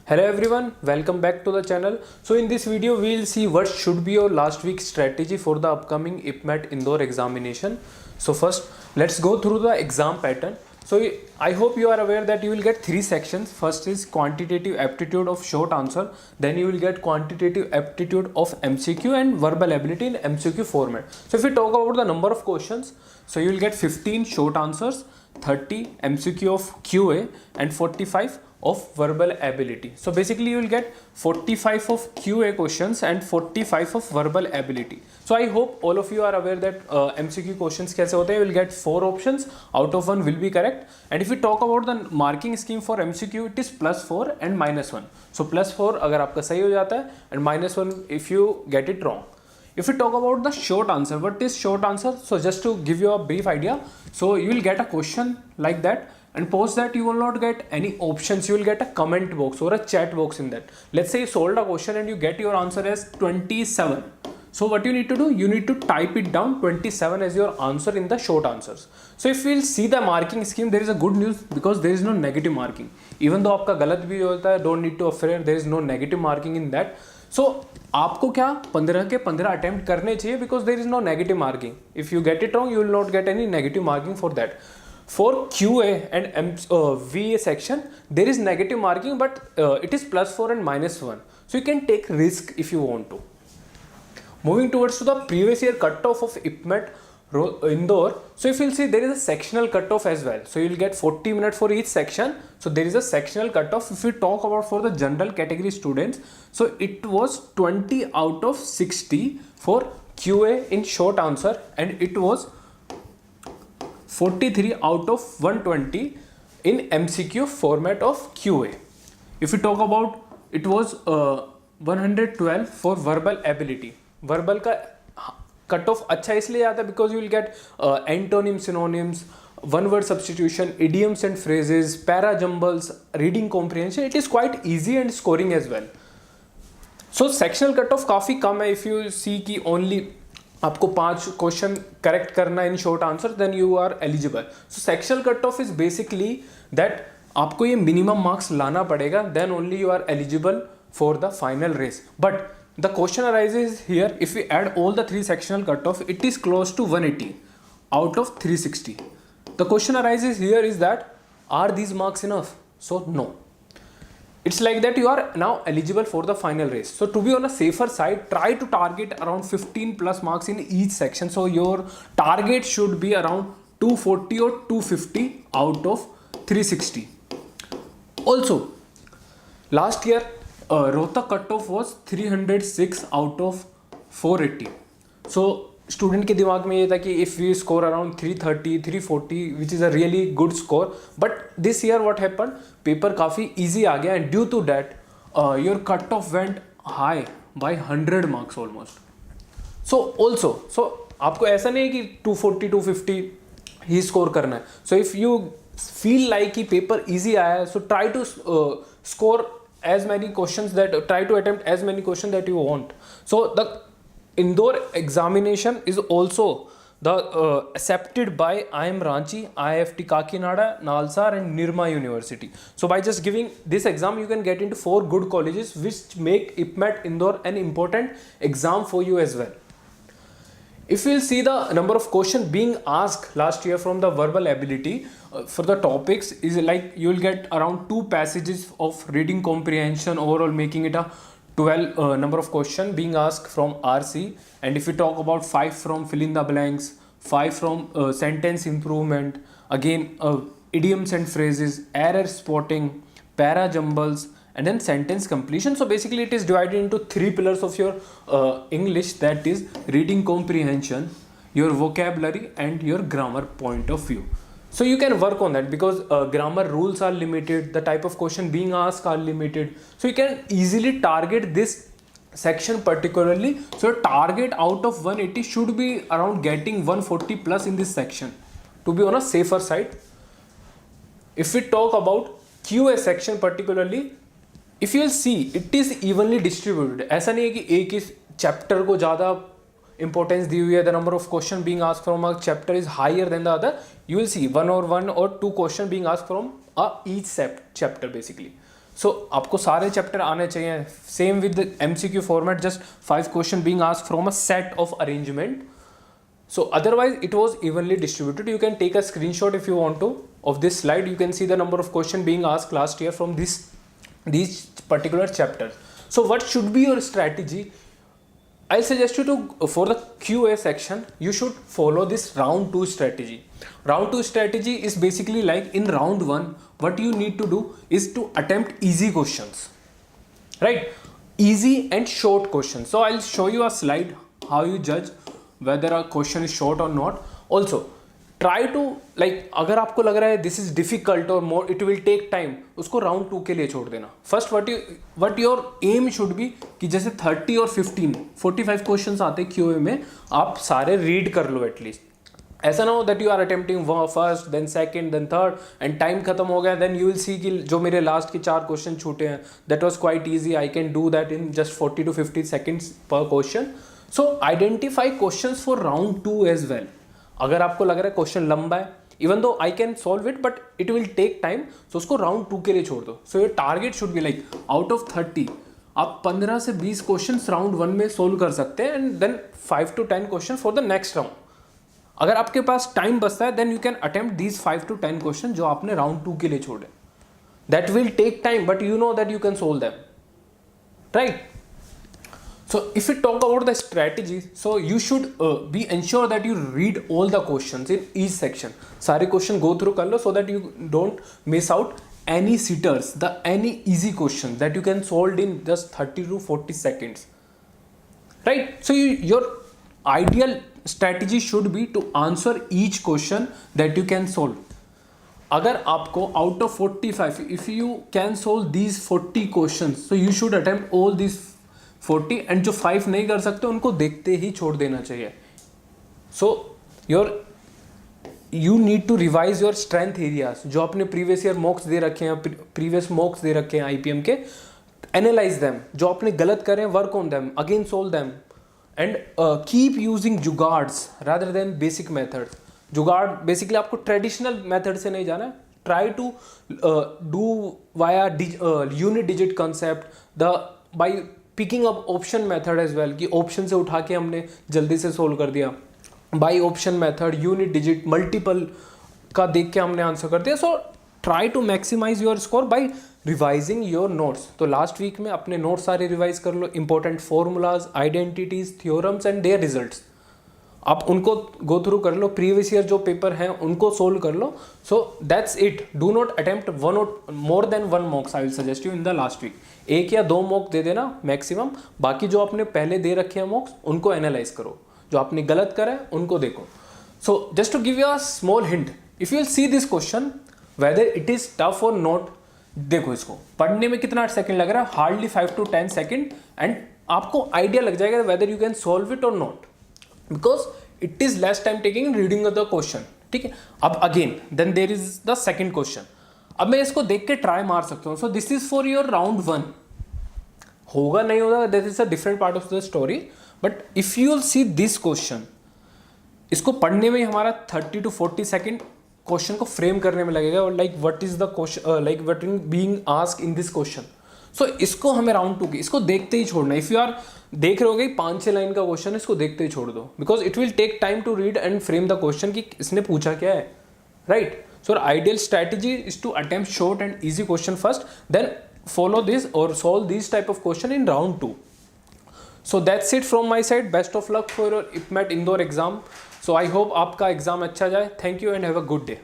Hello everyone, welcome back to the channel. So in this video we will see what should be your last week strategy for the upcoming IPMET Indore examination. So first let's go through the exam pattern. So I hope you are aware that you will get three sections. First is quantitative aptitude of short answer, then you will get quantitative aptitude of MCQ and verbal ability in MCQ format. So if we talk about the number of questions, so you will get 15 short answers, 30 MCQ of QA and 45 of verbal ability. So basically you will get 45 of QA questions and 45 of verbal ability. So I hope all of you are aware that MCQ questions कैसे होते हैं. You will get 4 options, out of 1 will be correct. And if we talk about the marking scheme for MCQ, it is +4 and -1. So +4 अगर आपका सही हो जाता है and -1 if you get it wrong. If we talk about the short answer, what is short answer? So just to give you a brief idea, so you will get a question like that, and post that you will not get any options, you will get a comment box or a chat box in that. Let's say you solved a question and you get your answer as 27. So what you need to do, you need to type it down 27 as your answer in the short answers. So if we'll see the marking scheme, there is a good news because there is no negative marking. Even though आपका गलत भी होता है, don't need to afraid, there is no negative marking in that. So आपको क्या 15 के 15 attempt करने चाहिए because there is no negative marking. If you get it wrong, you will not get any negative marking for that. For QA and VA section, there is negative marking, but it is +4 and -1. So you can take risk if you want to. Moving towards to the previous year cutoff of IPMET Indore. So if you'll see, there is a sectional cutoff as well. So you'll get 40 minutes for each section. So there is a sectional cutoff. If we talk about for the general category students, so it was 20 out of 60 for QA in short answer, and it was 43 out of 120 in MCQ format of QA. If we talk about, it was 112 for verbal ability. Verbal का cut off अच्छा इसलिए आता है because you will get antonym, synonyms, one word substitution, idioms and phrases, para jumbles, reading comprehension. It is quite easy and scoring as well. So sectional cut off काफ़ी कम है. If you see की only आपको 5 question correct करना in short answer, then you are eligible. So sectional cut off is basically that आपको ये minimum marks लाना पड़ेगा, then only you are eligible for the final race. But the question arises here, if we add all the 3 sectional cutoff, it is close to 180 out of 360. The question arises here is that, are these marks enough? So no. It's like that you are now eligible for the final race. So to be on a safer side, try to target around 15 plus marks in each section. So your target should be around 240 or 250 out of 360. Also, last year Rohtak cutoff was 306 out of 480. So student के दिमाग में ये था कि if we score around 330, 340 which is a really good score. But this year what happen, paper काफ़ी easy आ गया, and due to that your cut off went high by 100 marks almost. So also, so आपको ऐसा नहीं है कि 240, 250 ही score करना है. So if you feel like कि पेपर ईजी आया है, so try to score as many questions that, try to attempt as many questions that you want. So the Indore examination is also the accepted by IIM Ranchi, IIFT Kakinada, Nalsar and Nirma University. So by just giving this exam, you can get into 4 good colleges which make IPMET Indore an important exam for you as well. If we'll see the number of questions being asked last year from the verbal ability for the topics is like, you will get around 2 passages of reading comprehension overall, making it a 12 number of question being asked from RC. And if we talk about 5 from fill in the blanks, 5 from sentence improvement, again idioms and phrases, error spotting, para jumbles, and then sentence completion. So basically it is divided into 3 pillars of your English, that is reading comprehension, your vocabulary and your grammar point of view. So you can work on that because grammar rules are limited, the type of question being asked are limited. So you can easily target this section particularly. So your target out of 180 should be around getting 140 plus in this section to be on a safer side. If we talk about QA section particularly, if you will see, it is evenly distributed. ऐसा नहीं है कि एक ही chapter को ज़्यादा importance दी हुई है. The number of question being asked from a chapter is higher than the other. You will see 1 or 2 question being asked from each chapter basically. सो आपको सारे चैप्टर आने चाहिए. Same with MCQ format, just 5 question being asked from a set of arrangement. So otherwise it was evenly distributed. You can take a screenshot if you want to of this slide. You can see the number of questions being asked last year from these particular chapters. So what should be your strategy? I'll suggest you to, for the QA section, you should follow this round 2 strategy. Round 2 strategy is basically like in round 1, what you need to do is to attempt easy questions, right? Easy and short questions. So I'll show you a slide how you judge whether a question is short or not. Also try to, like, अगर आपको लग रहा है this is difficult or more it will take time, उसको round 2 के लिए छोड़ देना. First what your aim should be कि जैसे 30 और 45 questions आते QA में, आप सारे read कर लो एटलीस्ट. ऐसा ना हो that you are attempting first then second then third and time खत्म हो गया, then you will see कि जो मेरे लास्ट के 4 क्वेश्चन छूटे हैं, that was quite easy, I can do that in just 40 to 50 seconds per question. So identify questions for round 2 as well. अगर आपको लग रहा है क्वेश्चन लंबा है, even though I can solve it but it will take time, so उसको round 2 के लिए छोड़ दो. So your target should be like out of 30 आप 15 से 20 क्वेश्चन राउंड 1 में सोल्व कर सकते हैं and then 5 to 10 question for the next round. अगर आपके पास टाइम बचता है then you can attempt these 5 to 10 question जो आपने राउंड 2 के लिए छोड़े. That will take time but you know that you can solve them, right? So if we talk about the strategy, so you should be ensure that you read all the questions in each section. सारे question go through कर लो so that you don't miss out any sitters, any easy question that you can solve in just 30 to 40 seconds, right? So your ideal strategy should be to answer each question that you can solve. अगर आपको out of 45, if you can solve these 40 questions, so you should attempt all these 40 and जो 5 नहीं कर सकते उनको देखते ही छोड़ देना चाहिए. So you need to revise your strength areas. जो आपने प्रीवियस ईयर मॉक्स दे रखे हैं, प्रीवियस मॉक्स दे रखे हैं IPM के, एनालाइज देम. जो आपने गलत करें work on them, again solve them and keep using jugaads rather than basic method. Jugaad basically आपको ट्रेडिशनल मेथड से नहीं जाना है. Try to do via unit digit concept by picking up option method as well, कि ऑप्शन से उठा के हमने जल्दी से सोल्व कर दिया. By option method, unit digit, multiple का देख के हमने आंसर कर दिया. So try to maximise your score by revising your notes. तो लास्ट वीक में अपने नोट्स सारे रिवाइज कर लो. Important formulas, identities, theorems and their results आप उनको गो थ्रू कर लो. प्रीवियस ईयर जो पेपर हैं उनको सोल्व कर लो. So that's it. Do not attempt one or more than one mocks. I will suggest you in the last week. 1 या 2 मॉक दे देना मैक्सिमम. बाकी जो आपने पहले दे रखे हैं मॉक्स उनको एनालाइज करो. जो आपने गलत करा है उनको देखो. So just to give you a small hint, if you will see this question whether it is tough or not, देखो इसको पढ़ने में कितना सेकंड लग रहा है, हार्डली 5 to 10 सेकंड, एंड आपको आइडिया लग जाएगा whether you can solve it or not, because it is less time taking reading the question. ठीक है. अब again then there is the second question. अब मैं इसको देख के ट्राई मार सकता हूँ. So this is for your round 1. होगा नहीं होगा that is a different part of the story, but if you will see this question, इसको पढ़ने में हमारा 30 to 40 सेकेंड क्वेश्चन को फ्रेम करने में लगेगा. और like what is the question, like what is being asked in this question. So इसको हमें राउंड 2 की, इसको देखते ही छोड़ना. इफ यू आर देख रहे होगे 5-6 लाइन का क्वेश्चन, इसको देखते ही छोड़ दो, because it will take time to read and frame the question कि इसने पूछा क्या है, right? So ideal strategy is to attempt short and easy question first, then follow this or solve these type of question in round 2. So that's it from my side. Best of luck for your IPMET Indore exam. So I hope आपका exam अच्छा जाए. Thank you and have a good day.